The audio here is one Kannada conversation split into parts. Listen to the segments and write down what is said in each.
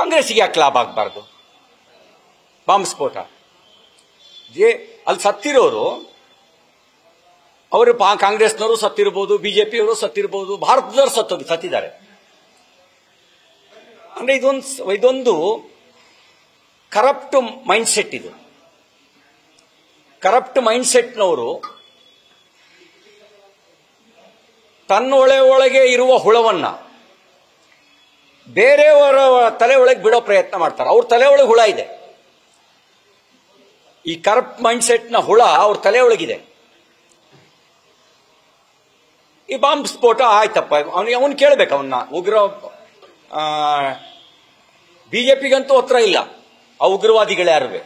ಕಾಂಗ್ರೆಸ್ಸಿಗೆ ಯಾಕೆ ಲಾಭ ಆಗಬಾರ್ದು? ಬಾಂಬ್ ಸ್ಫೋಟ ಅಲ್ಲಿ ಸತ್ತಿರೋರು ಅವರು ಕಾಂಗ್ರೆಸ್ನವರು ಸತ್ತಿರ್ಬೋದು, ಬಿಜೆಪಿಯವರು ಸತ್ತಿರ್ಬೋದು, ಭಾರತದವರು ಸತ್ತಿದ್ದಾರೆ. ಅಂದ್ರೆ ಇದೊಂದು ಕರಪ್ಟ್ ಮೈಂಡ್ ಸೆಟ್. ಇದು ಕರಪ್ಟ್ ಮೈಂಡ್ ಸೆಟ್ನವರು ತನ್ನೊಳಗೆ ಇರುವ ಹುಳವನ್ನ ಬೇರೆಯವರ ತಲೆ ಒಳಗೆ ಬಿಡೋ ಪ್ರಯತ್ನ ಮಾಡ್ತಾರೆ. ಅವ್ರ ತಲೆ ಒಳಗೆ ಹುಳ ಇದೆ. ಈ ಕರಪ್ಟ್ ಮೈಂಡ್ ಸೆಟ್ನ ಹುಳ ಅವ್ರ ತಲೆ ಒಳಗಿದೆ. ಈ ಬಾಂಬ್ ಸ್ಫೋಟ ಆಯ್ತಪ್ಪ, ಅವನು ಕೇಳಬೇಕು. ಅವನ್ನ ಉಗ್ರ ಬಿಜೆಪಿಗಂತೂ ಹತ್ರ ಇಲ್ಲ ಆ ಉಗ್ರವಾದಿಗಳ್ಯಾರುವೆ.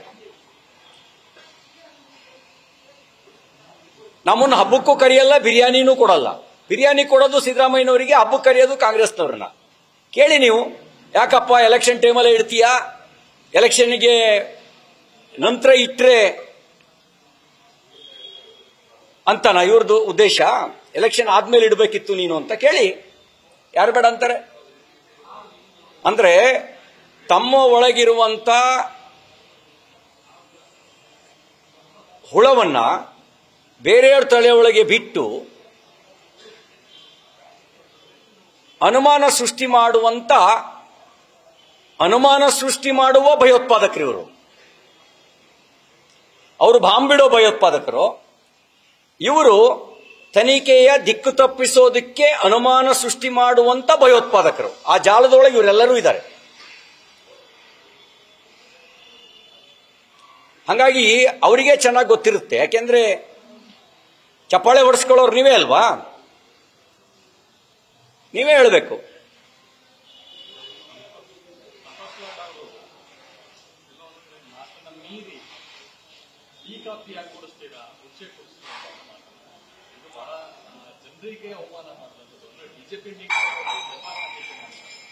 ನಮ್ಮನ್ನು ಹಬ್ಬಕ್ಕೂ ಕರೆಯಲ್ಲ, ಬಿರಿಯಾನಿನೂ ಕೊಡಲ್ಲ. ಬಿರಿಯಾನಿ ಕೊಡೋದು ಸಿದ್ದರಾಮಯ್ಯನವರಿಗೆ, ಹಬ್ಬಕ್ಕೆ ಕರೆಯೋದು ಕಾಂಗ್ರೆಸ್ನವ್ರನ್ನ. ಕೇಳಿ ನೀವು, ಯಾಕಪ್ಪ ಎಲೆಕ್ಷನ್ ಟೈಮಲ್ಲೇ ಇಡ್ತೀಯಾ? ಎಲೆಕ್ಷನ್ಗೆ ನಂತರ ಇಟ್ರೆ ಅಂತನಾ ಇವ್ರದ್ದು ಉದ್ದೇಶ? ಎಲೆಕ್ಷನ್ ಆದ್ಮೇಲೆ ಇಡಬೇಕಿತ್ತು ನೀನು ಅಂತ ಕೇಳಿ. ಯಾರು ಬೇಡ ಅಂತಾರೆ? ಅಂದ್ರೆ ತಮ್ಮ ಒಳಗಿರುವಂತ ಹುಳವನ್ನ ಬೇರೆಯವರ ತಲೆ ಒಳಗೆ ಬಿಟ್ಟು ಅನುಮಾನ ಸೃಷ್ಟಿ ಮಾಡುವ ಭಯೋತ್ಪಾದಕರು ಇವರು. ಅವರು ಬಾಂಬ್ ಬಿಡೋ ಭಯೋತ್ಪಾದಕರು. ಇವರು ತನಿಖೆಯ ದಿಕ್ಕು ತಪ್ಪಿಸೋದಕ್ಕೆ ಅನುಮಾನ ಸೃಷ್ಟಿ ಮಾಡುವಂತ ಭಯೋತ್ಪಾದಕರು. ಆ ಜಾಲದೊಳಗೆ ಇವರೆಲ್ಲರೂ ಇದ್ದಾರೆ. ಹಾಗಾಗಿ ಅವರಿಗೆ ಚೆನ್ನಾಗಿ ಗೊತ್ತಿರುತ್ತೆ. ಯಾಕೆಂದ್ರೆ ಚಪ್ಪಾಳೆ ಹೊಡೆಸ್ಕೊಳ್ಳೋರು ನೀವೇ ಅಲ್ವಾ? ನೀವೇ ಹೇಳಬೇಕು.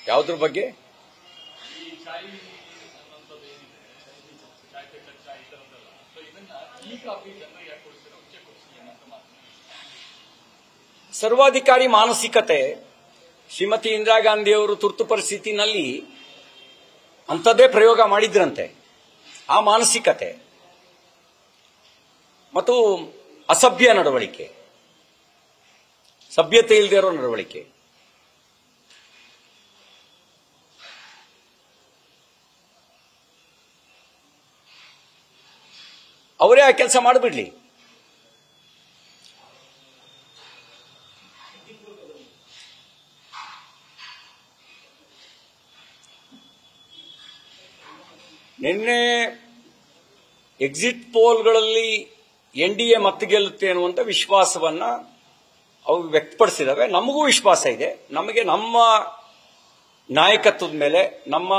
ಯಾವುದ್ರ ಬಗ್ಗೆ? ಸರ್ವಾಧಿಕಾರಿ ಮಾನಸಿಕತೆ. ಶ್ರೀಮತಿ ಇಂದಿರಾ ಗಾಂಧಿಯವರು ತುರ್ತು ಪರಿಸ್ಥಿತಿನಲ್ಲಿ ಅಂಥದ್ದೇ ಪ್ರಯೋಗ ಮಾಡಿದ್ರಂತೆ. ಆ ಮಾನಸಿಕತೆ ಮತ್ತು ಅಸಭ್ಯ ನಡವಳಿಕೆ, ಸಭ್ಯತೆ ಇಲ್ಲದೆ ಇರೋ ನಡವಳಿಕೆ. ಅವರೇ ಆ ಕೆಲಸ ಮಾಡಿಬಿಡ್ಲಿ. ನಿನ್ನೆ ಎಕ್ಸಿಟ್ ಪೋಲ್ಗಳಲ್ಲಿ NDA ಮತ್ತೆ ಗೆಲ್ಲುತ್ತೆ ಅನ್ನುವಂಥ ವಿಶ್ವಾಸವನ್ನ ಅವು ವ್ಯಕ್ತಪಡಿಸಿದಾವೆ. ನಮಗೂ ವಿಶ್ವಾಸ ಇದೆ. ನಮಗೆ ನಮ್ಮ ನಾಯಕತ್ವದ ಮೇಲೆ, ನಮ್ಮ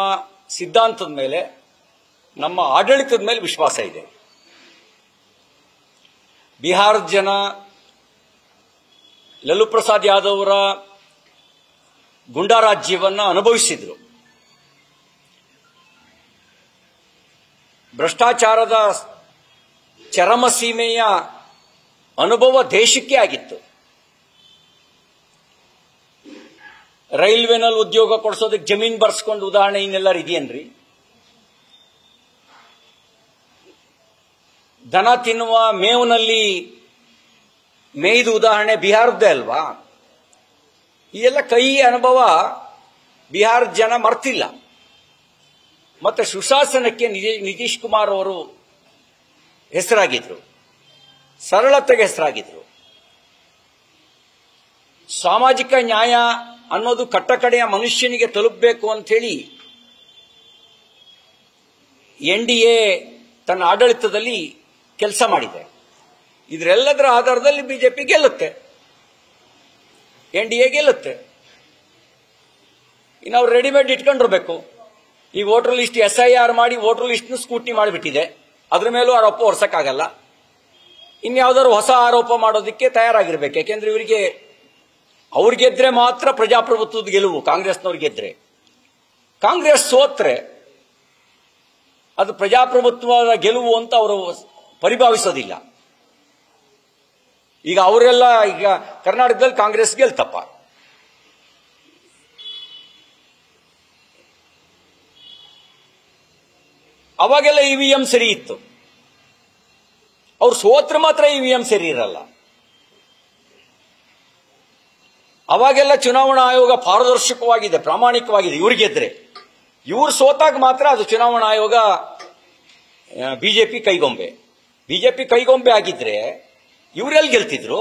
ಸಿದ್ಧಾಂತದ ಮೇಲೆ, ನಮ್ಮ ಆಡಳಿತದ ಮೇಲೆ ವಿಶ್ವಾಸ ಇದೆ. ಬಿಹಾರದ ಜನ ಲಲ್ಲೂ ಪ್ರಸಾದ್ ಯಾದವ್ ಅವರ ಗುಂಡಾರಾಜ್ಯವನ್ನ ಅನುಭವಿಸಿದ್ರು. ಭ್ರಷ್ಟಾಚಾರದ ಚರಮ ಸೀಮೆಯ ಅನುಭವ ದೇಶಕ್ಕೆ ಆಗಿತ್ತು. ರೈಲ್ವೆನಲ್ಲಿ ಉದ್ಯೋಗ ಕೊಡಿಸೋದಕ್ಕೆ ಜಮೀನು ಬರ್ಸ್ಕೊಂಡು ಉದಾಹರಣೆ ಇನ್ನೆಲ್ಲರೂ ಇದೆಯೇನ್ರಿ? ದನ ತಿನ್ನುವ ಮೇವಿನಲ್ಲಿ ಮೇಯ್ದು ಉದಾಹರಣೆ ಬಿಹಾರದ್ದೇ ಅಲ್ವಾ? ಈ ಎಲ್ಲ ಕೈ ಅನುಭವ ಬಿಹಾರದ ಜನ ಮರ್ತಿಲ್ಲ. ಮತ್ತೆ ಸುಶಾಸನಕ್ಕೆ ನಿತೀಶ್ ಕುಮಾರ್ ಅವರು ಹೆಸರಾಗಿದ್ರು, ಸರಳತೆಗೆ ಹೆಸರಾಗಿದ್ರು. ಸಾಮಾಜಿಕ ನ್ಯಾಯ ಅನ್ನೋದು ಕಟ್ಟಕಡೆಯ ಮನುಷ್ಯನಿಗೆ ತಲುಪಬೇಕು ಅಂತ ಹೇಳಿ NDA ತನ್ನ ಆಡಳಿತದಲ್ಲಿ ಕೆಲಸ ಮಾಡಿದೆ. ಇದರೆಲ್ಲದರ ಆಧಾರದಲ್ಲಿ ಬಿಜೆಪಿ ಗೆಲ್ಲುತ್ತೆ, NDA ಗೆಲ್ಲುತ್ತೆ. ಇನ್ನು ಅವ್ರು ರೆಡಿಮೇಡ್ ಇಟ್ಕೊಂಡಿರ್ಬೇಕು. ಈ ವೋಟರ್ ಲಿಸ್ಟ್ SIR ಮಾಡಿ ವೋಟರ್ ಲಿಸ್ಟ್ ಸ್ಕೂಟ್ನಿ ಮಾಡಿಬಿಟ್ಟಿದೆ. ಅದ್ರ ಮೇಲೂ ಆರೋಪ ಹೊರ್ಸಕ್ಕಾಗಲ್ಲ. ಇನ್ಯಾವುದಾದ್ರು ಹೊಸ ಆರೋಪ ಮಾಡೋದಕ್ಕೆ ತಯಾರಾಗಿರ್ಬೇಕು. ಯಾಕೆಂದ್ರೆ ಅವ್ರು ಗೆದ್ರೆ ಮಾತ್ರ ಪ್ರಜಾಪ್ರಭುತ್ವದ ಗೆಲುವು. ಕಾಂಗ್ರೆಸ್ನವ್ರು ಗೆದ್ರೆ, ಕಾಂಗ್ರೆಸ್ ಸೋತ್ರೆ ಅದು ಪ್ರಜಾಪ್ರಭುತ್ವದ ಗೆಲುವು ಅಂತ ಅವರು ಪರಿಭಾವಿಸೋದಿಲ್ಲ. ಈಗ ಅವರೆಲ್ಲ ಕರ್ನಾಟಕದಲ್ಲಿ ಕಾಂಗ್ರೆಸ್ ಗೆಲ್ತಪ್ಪ. ಅವಾಗೆಲ್ಲ ಇವಿಎಂ ಸರಿ ಇತ್ತು. ಅವ್ರು ಸೋತ್ರ ಮಾತ್ರ ಇವಿಎಂ ಸರಿ ಇರಲ್ಲ. ಅವಾಗೆಲ್ಲ ಚುನಾವಣಾ ಆಯೋಗ ಪಾರದರ್ಶಕವಾಗಿದೆ, ಪ್ರಾಮಾಣಿಕವಾಗಿದೆ. ಇವ್ರು ಗೆದ್ರೆ, ಇವ್ರು ಸೋತಾಗ ಮಾತ್ರ ಅದು ಚುನಾವಣಾ ಆಯೋಗ ಬಿಜೆಪಿ ಕೈಗೊಂಬೆ. ಬಿಜೆಪಿ ಕೈಗೊಂಬೆ ಆಗಿದ್ರೆ ಇವರೆಲ್ಲಿ ಗೆಲ್ತಿದ್ರು?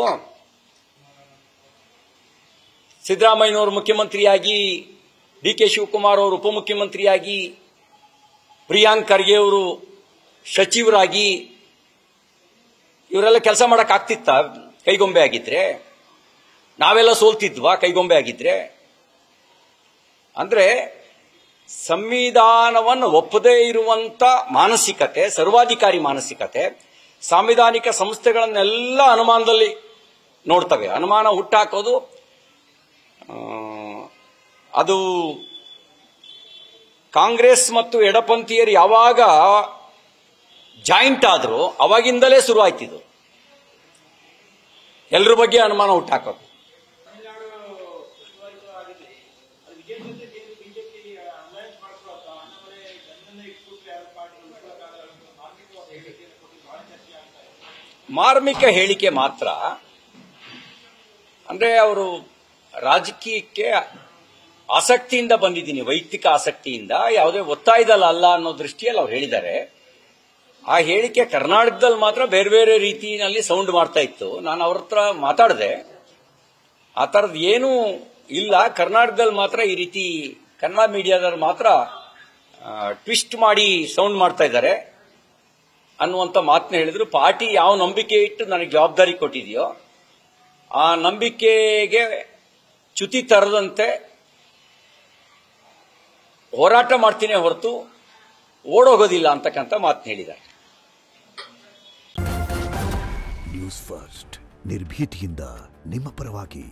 ಸಿದ್ದರಾಮಯ್ಯನವರು ಮುಖ್ಯಮಂತ್ರಿಯಾಗಿ, ಡಿ ಕೆ ಶಿವಕುಮಾರ್ ಅವರು ಉಪಮುಖ್ಯಮಂತ್ರಿಯಾಗಿ, ಪ್ರಿಯಾಂಕ್ ಖರ್ಗೆ ಅವರು ಸಚಿವರಾಗಿ ಇವರೆಲ್ಲ ಕೆಲಸ ಮಾಡಕ್ ಆಗ್ತಿತ್ತ ಕೈಗೊಂಬೆ ಆಗಿದ್ರೆ? ನಾವೆಲ್ಲ ಸೋಲ್ತಿದ್ವಾ ಕೈಗೊಂಬೆ ಆಗಿದ್ರೆ? ಅಂದ್ರೆ ಸಂವಿಧಾನವನ್ನು ಒಪ್ಪದೇ ಇರುವಂತ ಮಾನಸಿಕತೆ, ಸರ್ವಾಧಿಕಾರಿ ಮಾನಸಿಕತೆ, ಸಾಂವಿಧಾನಿಕ ಸಂಸ್ಥೆಗಳನ್ನೆಲ್ಲ ಅನುಮಾನದಲ್ಲಿ ನೋಡ್ತವೆ. ಅನುಮಾನ ಹುಟ್ಟಾಕೋದು ಅದು ಕಾಂಗ್ರೆಸ್ ಮತ್ತು ಎಡಪಂಥೀಯರು ಯಾವಾಗ ಜಾಯಿಂಟ್ ಆದ್ರು ಅವಾಗಿಂದಲೇ ಶುರು ಆಯ್ತಿದ್ದು ಎಲ್ಲರ ಬಗ್ಗೆ ಅನುಮಾನ ಹುಟ್ಟಾಕೋದು. ಮಾರ್ಮಿಕ ಹೇಳಿಕೆ ಮಾತ್ರ. ಅಂದ್ರೆ ಅವರು ರಾಜಕೀಯಕ್ಕೆ ಆಸಕ್ತಿಯಿಂದ ಬಂದಿದ್ದೀನಿ, ವೈಯಕ್ತಿಕ ಆಸಕ್ತಿಯಿಂದ, ಯಾವುದೇ ಒತ್ತಾಯದಲ್ಲ ಅಲ್ಲ ಅನ್ನೋ ದೃಷ್ಟಿಯಲ್ಲಿ ಅವ್ರು ಹೇಳಿದ್ದಾರೆ. ಆ ಹೇಳಿಕೆ ಕರ್ನಾಟಕದಲ್ಲಿ ಮಾತ್ರ ಬೇರೆ ಬೇರೆ ರೀತಿಯಲ್ಲಿ ಸೌಂಡ್ ಮಾಡ್ತಾ ಇತ್ತು. ನಾನು ಅವ್ರ ಹತ್ರ ಮಾತಾಡಿದೆ, ಆ ಥರದ್ದು ಏನೂ ಇಲ್ಲ. ಕರ್ನಾಟಕದಲ್ಲಿ ಮಾತ್ರ ಈ ರೀತಿ ಕನ್ನಡ ಮೀಡಿಯಾದಲ್ಲಿ ಮಾತ್ರ ಟ್ವಿಸ್ಟ್ ಮಾಡಿ ಸೌಂಡ್ ಮಾಡ್ತಾ ಇದ್ದಾರೆ ಅನ್ನುವಂಥ ಮಾತನ್ನ ಹೇಳಿದ್ರು. ಪಾರ್ಟಿ ಯಾವ ನಂಬಿಕೆ ಇಟ್ಟು ನನಗೆ ಜವಾಬ್ದಾರಿ ಕೊಟ್ಟಿದೆಯೋ ಆ ನಂಬಿಕೆಗೆ ಚ್ಯುತಿ ತರದಂತೆ ಹೋರಾಟ ಮಾಡ್ತೀನಿ ಹೊರತು ಓಡೋಗೋದಿಲ್ಲ ಅಂತಕ್ಕಂಥ ಮಾತನ್ನ ಹೇಳಿದ್ದಾರೆ. ನ್ಯೂಸ್ ಫಸ್ಟ್ ನಿರ್ಭೀತಿಯಿಂದ ನಿಮ್ಮ ಪರವಾಗಿ.